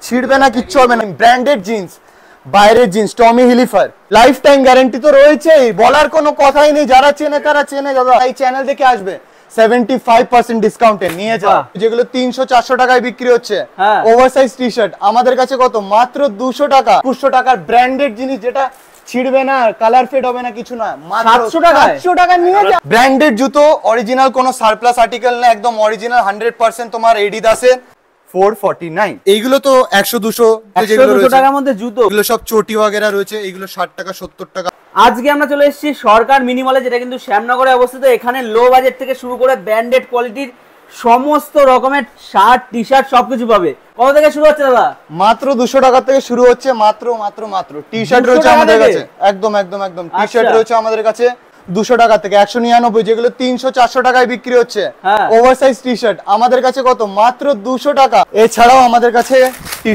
ছিড়বে না, কিচ্ছু হবে না। ব্র্যান্ডেড জিন্স, বাইরের জিন্স, টমি হিলিফার, লাইফ টাইম গ্যারান্টি তো রয়েছেই, বলার কোনো কথাই নেই। যারা চেনে তারা চেনে দাদা, এই চ্যানেল দেখে আসবে 75% ডিসকাউন্টে নিয়ে যাও। যেগুলো 300-400 টাকায় বিক্রি হচ্ছে ওভারসাইজ টি শার্ট, আমাদের কাছে কত? মাত্র 200 টাকা। 200 টাকার ব্র্যান্ডেড জিনিস, যেটা ছিড়বে না, কালার ফেড হবে না, কিছু না, মাত্র 700 টাকা নিয়ে যাও। ব্র্যান্ডেড জুতো, অরিজিনাল কোনো সারপ্লাস আর্টিকেল না, একদম অরিজিনাল 100% তোমার এডিদাসের 449। এইগুলো তো 100-200 টাকার মধ্যে জুতো, এগুলো সব চটি वगैरह রয়েছে। এগুলো 60 টাকা 70 টাকা। আজকে আমরা চলে এসেছি সরকার মিনি মলে, যেটা কিন্তু শ্যামনগরে অবস্থিত। এখানে লো বাজেট থেকে শুরু করে ব্র্যান্ডেড কোয়ালিটির সমস্ত রকমের শার্ট, টি শার্ট সবকিছু পাবে। কত থেকে শুরু হচ্ছে দাদা? মাত্র 200 টাকা থেকে শুরু হচ্ছে। মাত্র টি শার্ট রয়েছে আমাদের কাছে, একদম একদম একদম টি শার্ট রয়েছে আমাদের কাছে 200 টাকা থেকে 199, যেগুলো 300-400 টাকায় বিক্রি হচ্ছে ওভারসাইজ টি শার্ট, আমাদের কাছে কত? মাত্র 200 টাকা। এছাড়াও আমাদের কাছে